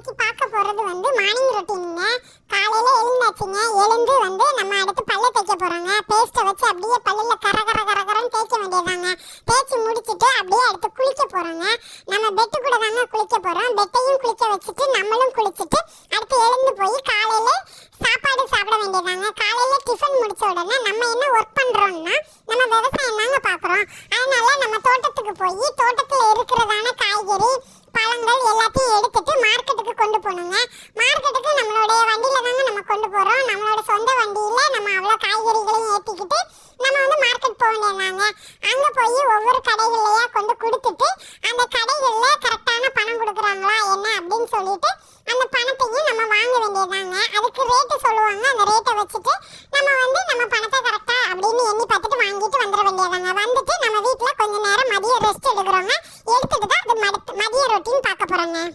இன்னைக்கு பார்க்க போறது மார்னிங் ரொட்டீனுங்க. காலையில எழுந்தாச்சுங்க. எழுந்து நம்ம அடுத்து பல்ல தேய்க்க போறோங்க. பேஸ்ட்டை வச்சு அப்படியே பல்லுல கரகரன்னு தேய்க்க வேண்டியதாங்க. தேய்ச்சி முடிச்சிட்டு அப்படியே அடுத்து குளிக்க போறோங்க. நம்ம பெட்டு கூட தாங்க குளிக்க போறோம். பெட்டையும் குளிக்க வச்சுட்டு நம்மளும் குளிச்சுட்டு அடுத்து எழுந்து போய் காலையில சாப்பாடு சாப்பிட வேண்டியதாங்க. காலையில டிஃபன் முடிச்ச உடனே நம்ம என்ன ஒர்க் பண்றோம்னா நம்ம விவசாயம் தாங்க பாக்குறோம். அதனால நம்ம தோட்டத்துக்கு போய் தோட்டத்துல இருக்கிறதான காய்கறி பழங்கள் எல்லாத்தையும் எடுத்துட்டு மார்க்கெட்டுக்கு கொண்டு போகணுங்க. மார்க்கெட்டுக்கு நம்மளுடைய வண்டியில தாங்க நம்ம கொண்டு போறோம். நம்மளோட சொந்த வண்டியில நம்ம அவ்வளோ காய்கறிகளையும் ஏற்றிக்கிட்டு நம்ம மார்க்கெட் போக வேண்டியதாங்க. அங்கே போய் ஒவ்வொரு கடைகள்லையா கொண்டு கொடுத்துட்டு அந்த கடைகளில் கரெக்டான பணம் கொடுக்குறாங்களா என்ன அப்படின்னு சொல்லிட்டு அந்த பணத்தையும் நம்ம வாங்க வேண்டியதாங்க. அதுக்கு ரேட்டு சொல்லுவாங்க. அந்த ரேட்டை வச்சுட்டு நம்ம பணத்தை கரெக்டா அப்படின்னு எண்ணி பார்த்துட்டு வாங்கிட்டு வந்துட வேண்டியதாங்க. வந்துட்டு நம்ம வீட்டில் கொஞ்ச நேரம் மதியம் ரெஸ்ட் எடுக்கிறோங்க. எடுத்துட்டு தான் அது மதிய ரொட்டீன் பார்க்க போறோங்க.